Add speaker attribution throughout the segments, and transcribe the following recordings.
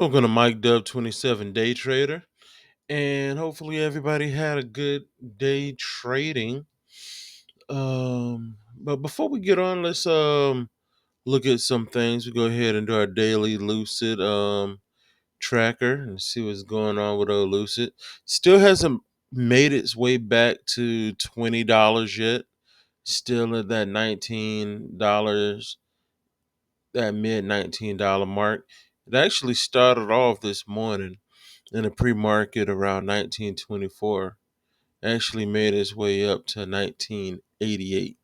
Speaker 1: Welcome to Mike Dub 27 Day Trader. And hopefully everybody had a good day trading. But before we get on, let's look at some things. We go ahead and do our daily Lucid tracker and see what's going on with old Lucid. Still hasn't made its way back to $20 yet. Still at that $19, that mid $19 mark. It actually started off this morning in a pre-market around 1924, actually made its way up to 1988.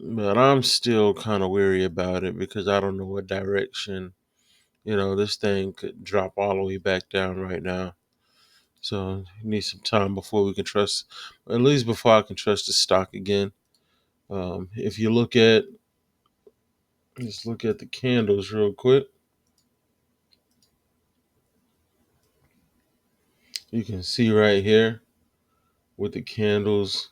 Speaker 1: But I'm still kind of weary about it because I don't know what direction, this thing could drop all the way back down right now. So we need some time before we can trust, at least before I can trust the stock again. If you let's look at the candles real quick. You can see right here with the candles.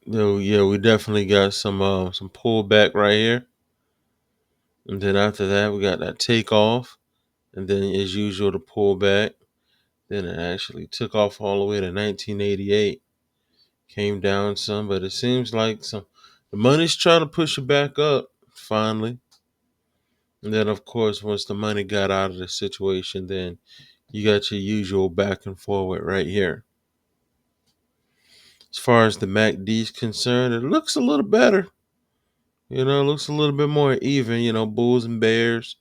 Speaker 1: No, yeah, we definitely got some pullback right here, and then after that we got that takeoff, and then as usual the pullback. Then it actually took off all the way to 1988, came down some, but it seems like the money's trying to push it back up finally. And then of course once the money got out of the situation, then you got your usual back and forward right here. As far as the MACD is concerned, it looks a little better. It looks a little bit more even. Bulls and bears.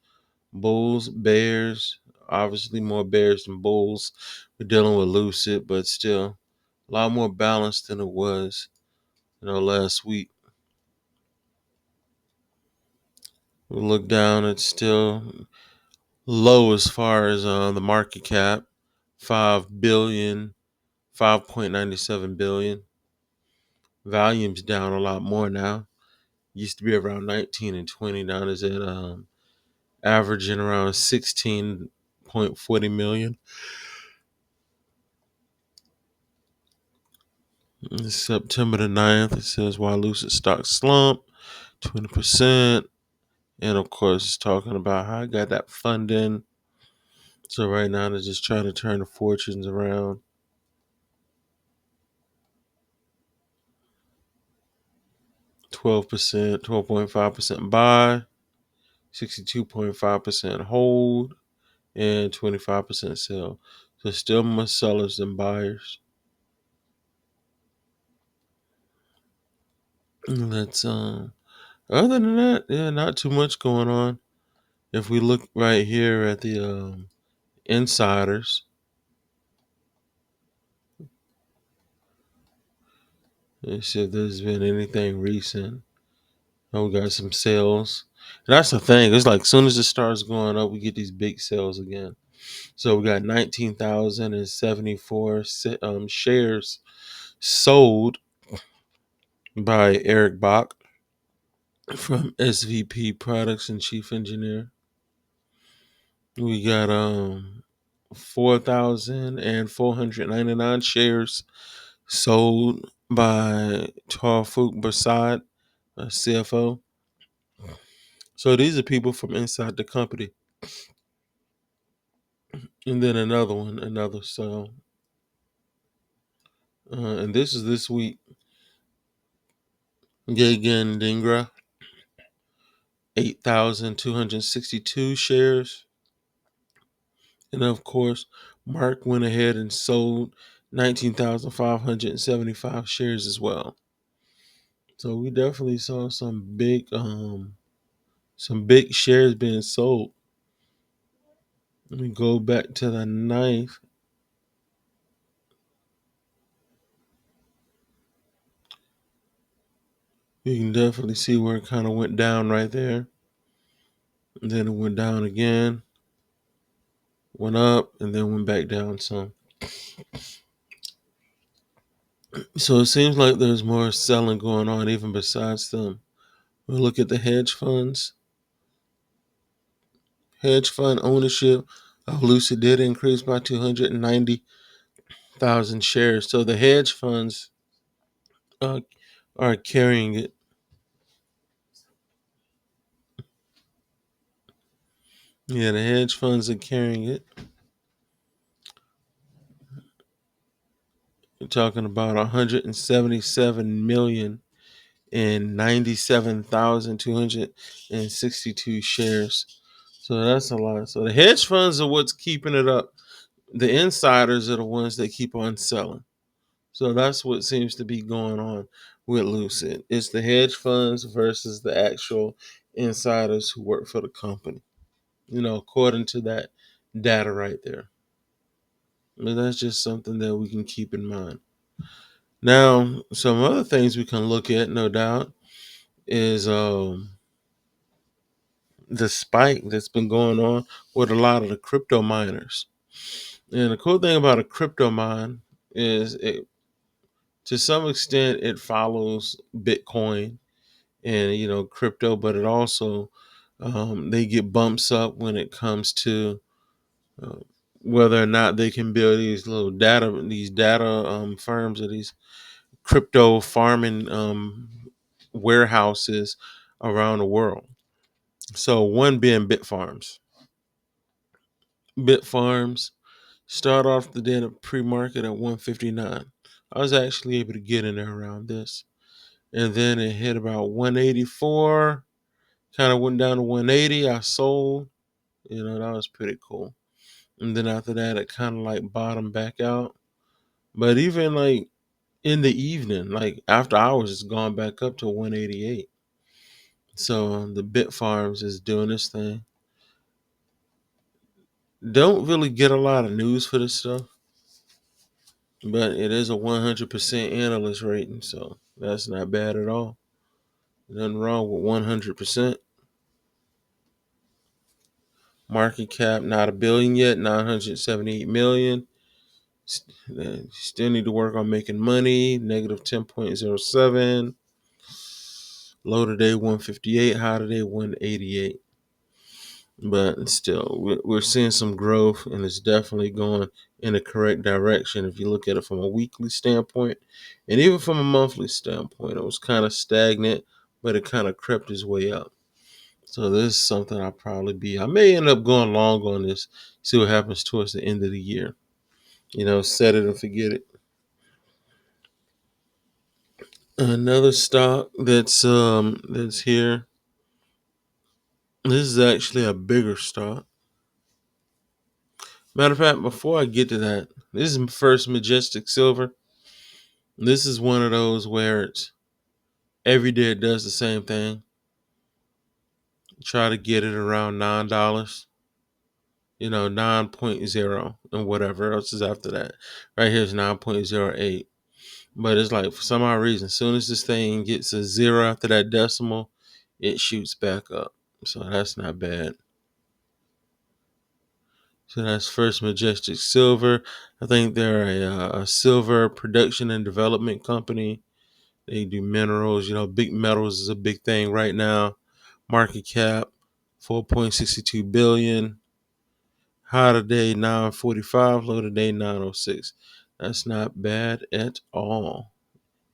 Speaker 1: Bulls, bears, obviously more bears than bulls. We're dealing with Lucid, but still a lot more balanced than it was, last week. We look down, it's still low as far as the market cap, 5 billion, 5.97 billion. Volume's down a lot more now. Used to be around 19 and 20. Now it's at averaging around 16.40 million. It's September the 9th. It says why Lucid stock slump 20%. And of course, it's talking about how I got that funding. So right now, they're just trying to turn the fortunes around. 12%, 12.5% buy, 62.5% hold, and 25% sell. So still more sellers than buyers. And that's other than that, yeah, not too much going on. If we look right here at the insiders, let's see if there's been anything recent. Oh, we got some sales. And that's the thing. It's like as soon as it starts going up, we get these big sales again. So we got 19,074 shares sold by Eric Bach from SVP Products and Chief Engineer. We got 4,499 shares sold by Tawfuk Basad, CFO. So these are people from inside the company. And then another sale. And this is this week. Gagan Dingra, 8,262 shares. And of course, Mark went ahead and sold 19,575 shares as well. So we definitely saw some big shares being sold. Let me go back to the 9th. You can definitely see where it kind of went down right there. And then it went down again, went up, and then went back down some. So it seems like there's more selling going on even besides them. We'll look at the hedge funds. Hedge fund ownership of Lucid did increase by 290,000 shares. So the hedge funds uh, are carrying it. Yeah, the hedge funds are carrying it. We're talking about 177 million and 97,262 shares. So that's a lot. So the hedge funds are what's keeping it up. The insiders are the ones that keep on selling. So that's what seems to be going on with Lucid. It's the hedge funds versus the actual insiders who work for the company. According to that data right there. But that's just something that we can keep in mind. Now, some other things we can look at, no doubt, is the spike that's been going on with a lot of the crypto miners. And the cool thing about a crypto mine is to some extent it follows Bitcoin and crypto, but it also they get bumps up when it comes to uh, whether or not they can build these data firms or these crypto farming warehouses around the world. So one being Bitfarms. Bitfarms start off the day in a pre-market at 159. I was actually able to get in there around this. And then it hit about 184, kind of went down to 180. I sold. That was pretty cool. And then after that, it kind of like bottomed back out. But even like in the evening, like after hours, it's gone back up to 188. So the Bitfarms is doing this thing. Don't really get a lot of news for this stuff, but it is a 100% analyst rating, so that's not bad at all. Nothing wrong with 100%. Market cap not a billion yet, 978 million. Still need to work on making money. Negative 10.07. Low today 158, high today 188. But still, we're seeing some growth, and it's definitely going in the correct direction. If you look at it from a weekly standpoint, and even from a monthly standpoint, it was kind of stagnant, but it kind of crept its way up. So this is something I may end up going long on this, see what happens towards the end of the year. Set it and forget it. Another stock that's here. This is actually a bigger stock. Matter of fact, before I get to that, this is First Majestic Silver. This is one of those where it's every day it does the same thing. Try to get it around $9, 9.0 and whatever else is after that. Right here is 9.08. But it's like for some odd reason, as soon as this thing gets a zero after that decimal, it shoots back up. So that's not bad. So that's First Majestic Silver. I think they're a silver production and development company. They do minerals. Big metals is a big thing right now. Market cap 4.62 billion. High today 945. Low today 906. That's not bad at all.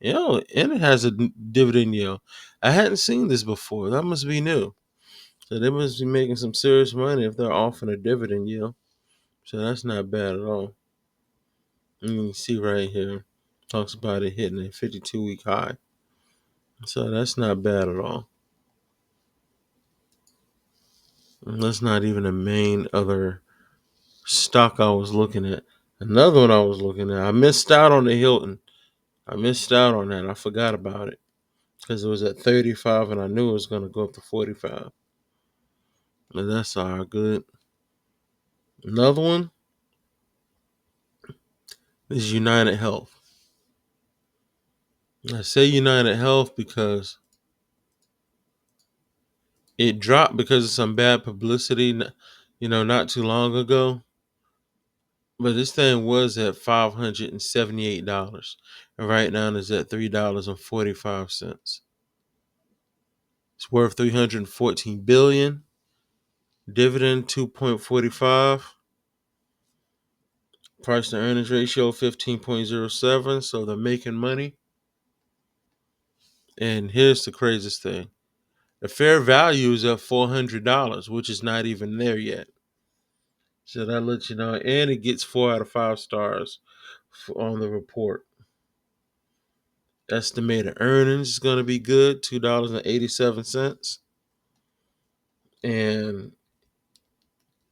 Speaker 1: And it has a dividend yield. I hadn't seen this before. That must be new. So they must be making some serious money if they're offering a dividend yield. So that's not bad at all. And you can see right here, talks about it hitting a 52-week high. So that's not bad at all. And that's not even the main other stock I was looking at. Another one I was looking at, I missed out on the Hilton. I missed out on that. I forgot about it because it was at 35 and I knew it was going to go up to 45. But that's all good. Another one is United Health. I say United Health because it dropped because of some bad publicity, not too long ago. But this thing was at $578. And right now it's at $3.45. It's worth 314 billion. Dividend 2.45. Price to earnings ratio 15.07. So they're making money. And here's the craziest thing. The fair value is at $400, which is not even there yet. So that lets you know, and it gets 4 out of 5 stars on the report. Estimated earnings is going to be good, $2.87, and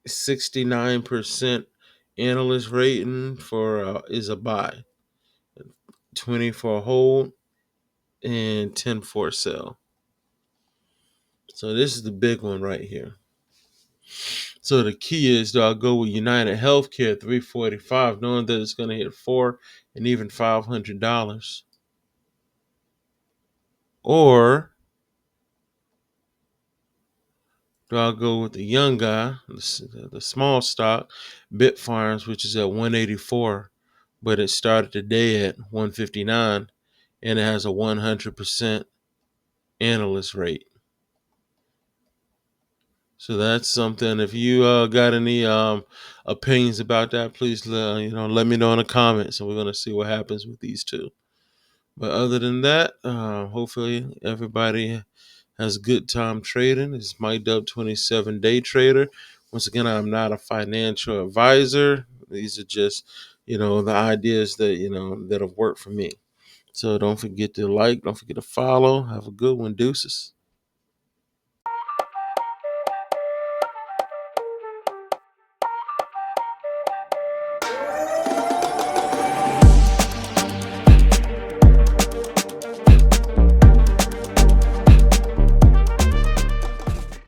Speaker 1: 69% analyst rating for is a buy, 20 for a hold, and 10 for a sell. So this is the big one right here. So the key is, do I go with United Healthcare 345, knowing that it's going to hit $400 and even $500, or do I go with the young guy, the small stock, Bitfarms, which is at 184, but it started today at 159, and it has a 100% analyst rate. So that's something. If you got any opinions about that, please let me know in the comments, and we're gonna see what happens with these two. But other than that, hopefully everybody has a good time trading. It's Mike Dub 27 Day Trader. Once again, I'm not a financial advisor. These are just, the ideas that, that have worked for me. So don't forget to like, don't forget to follow. Have a good one. Deuces.